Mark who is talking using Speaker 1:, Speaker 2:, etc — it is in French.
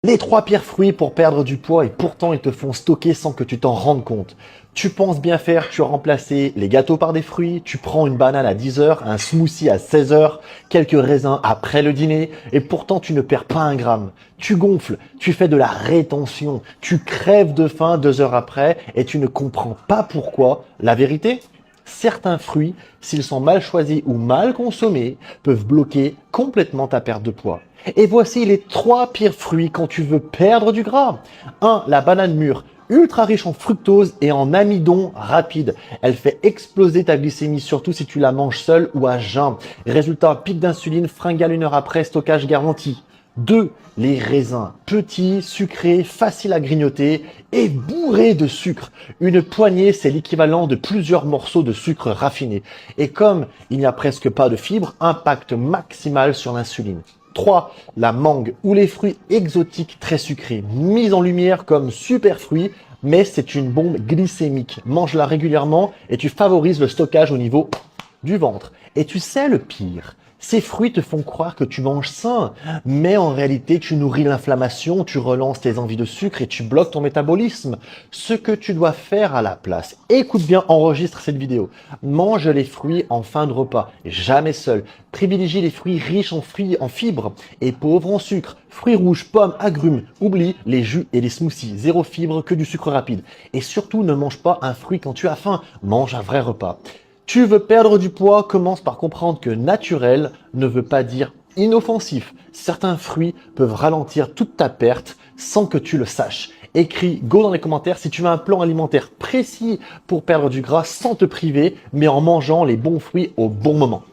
Speaker 1: Les trois pires fruits pour perdre du poids et pourtant ils te font stocker sans que tu t'en rendes compte. Tu penses bien faire, tu as remplacé les gâteaux par des fruits, tu prends une banane à 10 heures, un smoothie à 16 heures, quelques raisins après le dîner et pourtant tu ne perds pas un gramme. Tu gonfles, tu fais de la rétention, tu crèves de faim 2 heures après et tu ne comprends pas pourquoi. La vérité ? Certains fruits, s'ils sont mal choisis ou mal consommés, peuvent bloquer complètement ta perte de poids. Et voici les trois pires fruits quand tu veux perdre du gras. 1. La banane mûre, ultra riche en fructose et en amidon rapide. Elle fait exploser ta glycémie, surtout si tu la manges seule ou à jeun. Résultat, pic d'insuline, fringale 1 heure après, stockage garanti. 2. Les raisins, petits, sucrés, faciles à grignoter et bourrés de sucre. Une poignée, c'est l'équivalent de plusieurs morceaux de sucre raffiné. Et comme il n'y a presque pas de fibres, impact maximal sur l'insuline. 3. La mangue ou les fruits exotiques très sucrés, mis en lumière comme super fruits, mais c'est une bombe glycémique. Mange-la régulièrement et tu favorises le stockage au niveau du ventre. Et tu sais le pire ? Ces fruits te font croire que tu manges sain, mais en réalité, tu nourris l'inflammation, tu relances tes envies de sucre et tu bloques ton métabolisme. Ce que tu dois faire à la place, écoute bien, enregistre cette vidéo. Mange les fruits en fin de repas, jamais seul. Privilégie les fruits riches en fibres et pauvres en sucre. Fruits rouges, pommes, agrumes. Oublie les jus et les smoothies. Zéro fibre, que du sucre rapide. Et surtout, ne mange pas un fruit quand tu as faim. Mange un vrai repas. Tu veux perdre du poids, commence par comprendre que naturel ne veut pas dire inoffensif. Certains fruits peuvent ralentir toute ta perte sans que tu le saches. Écris go dans les commentaires si tu veux un plan alimentaire précis pour perdre du gras sans te priver, mais en mangeant les bons fruits au bon moment.